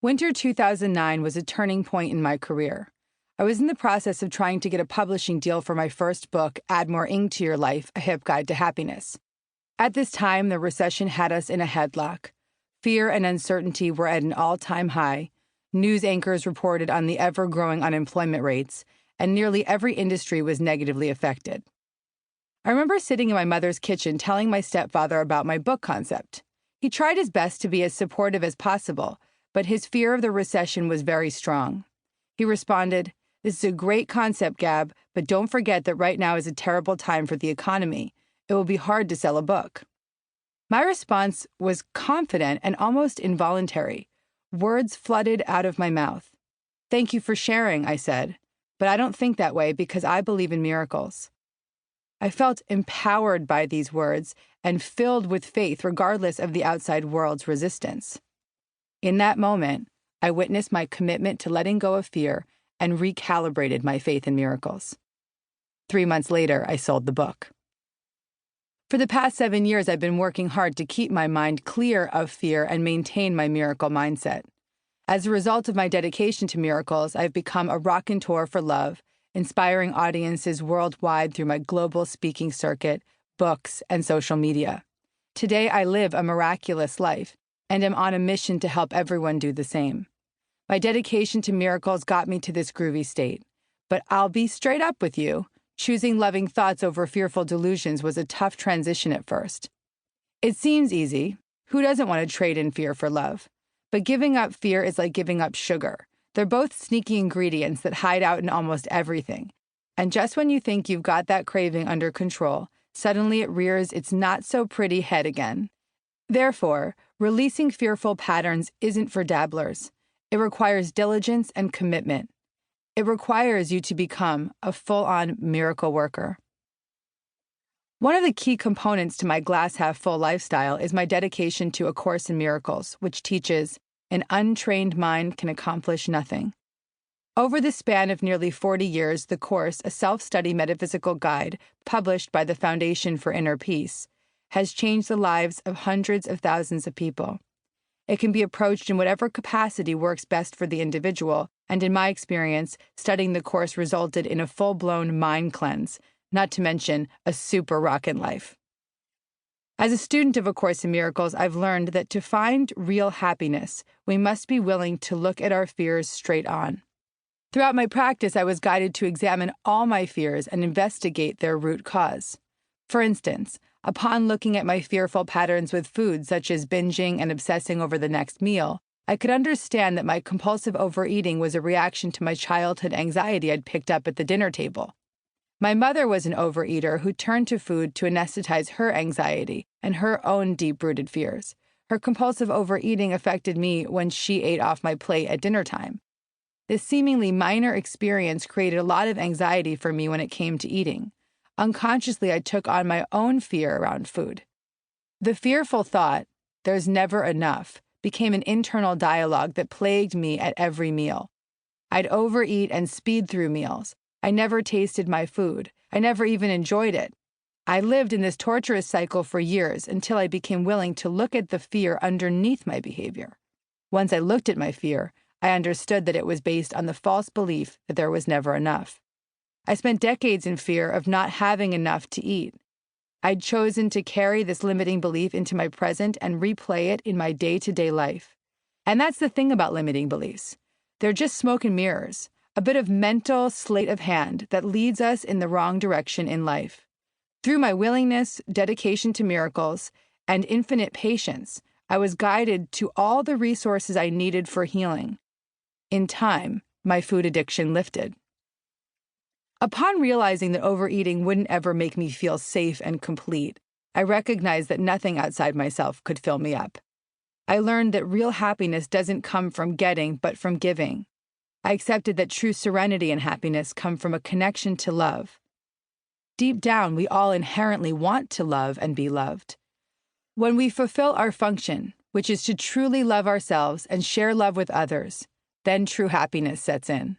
Winter 2009 was a turning point in my career. I was in the process of trying to get a publishing deal for my first book, Add More Ink to Your Life, A Hip Guide to Happiness. At this time, the recession had us in a headlock. Fear and uncertainty were at an all-time high. News anchors reported on the ever-growing unemployment rates, and nearly every industry was negatively affected. I remember sitting in my mother's kitchen telling my stepfather about my book concept. He tried his best to be as supportive as possible, but his fear of the recession was very strong. He responded, "This is a great concept, Gab, but don't forget that right now is a terrible time for the economy. It will be hard to sell a book." My response was confident and almost involuntary. Words flooded out of my mouth. "Thank you for sharing," I said, "but I don't think that way because I believe in miracles." I felt empowered by these words and filled with faith regardless of the outside world's resistance. In that moment, I witnessed my commitment to letting go of fear and recalibrated my faith in miracles. 3 months later, I sold the book. For the past 7 years, I've been working hard to keep my mind clear of fear and maintain my miracle mindset. As a result of my dedication to miracles, I've become a raconteur for love, inspiring audiences worldwide through my global speaking circuit, books, and social media. Today, I live a miraculous life and am on a mission to help everyone do the same. My dedication to miracles got me to this groovy state. But I'll be straight up with you. Choosing loving thoughts over fearful delusions was a tough transition at first. It seems easy. Who doesn't want to trade in fear for love? But giving up fear is like giving up sugar. They're both sneaky ingredients that hide out in almost everything. And just when you think you've got that craving under control, suddenly it rears its not-so-pretty head again. Therefore, releasing fearful patterns isn't for dabblers. It requires diligence and commitment. It requires you to become a full-on miracle worker. One of the key components to my glass-half-full lifestyle is my dedication to A Course in Miracles, which teaches, an untrained mind can accomplish nothing. Over the span of nearly 40 years, the Course, a self-study metaphysical guide published by the Foundation for Inner Peace, has changed the lives of hundreds of thousands of people. It can be approached in whatever capacity works best for the individual, and in my experience, studying the Course resulted in a full-blown mind cleanse, not to mention a super rockin' life. As a student of A Course in Miracles, I've learned that to find real happiness, we must be willing to look at our fears straight on. Throughout my practice, I was guided to examine all my fears and investigate their root cause. For instance, upon looking at my fearful patterns with food, such as binging and obsessing over the next meal, I could understand that my compulsive overeating was a reaction to my childhood anxiety I'd picked up at the dinner table. My mother was an overeater who turned to food to anesthetize her anxiety and her own deep-rooted fears. Her compulsive overeating affected me when she ate off my plate at dinner time. This seemingly minor experience created a lot of anxiety for me when it came to eating. Unconsciously, I took on my own fear around food. The fearful thought, "there's never enough," became an internal dialogue that plagued me at every meal. I'd overeat and speed through meals. I never tasted my food. I never even enjoyed it. I lived in this torturous cycle for years until I became willing to look at the fear underneath my behavior. Once I looked at my fear, I understood that it was based on the false belief that there was never enough. I spent decades in fear of not having enough to eat. I'd chosen to carry this limiting belief into my present and replay it in my day-to-day life. And that's the thing about limiting beliefs. They're just smoke and mirrors, a bit of mental sleight of hand that leads us in the wrong direction in life. Through my willingness, dedication to miracles, and infinite patience, I was guided to all the resources I needed for healing. In time, my food addiction lifted. Upon realizing that overeating wouldn't ever make me feel safe and complete, I recognized that nothing outside myself could fill me up. I learned that real happiness doesn't come from getting, but from giving. I accepted that true serenity and happiness come from a connection to love. Deep down, we all inherently want to love and be loved. When we fulfill our function, which is to truly love ourselves and share love with others, then true happiness sets in.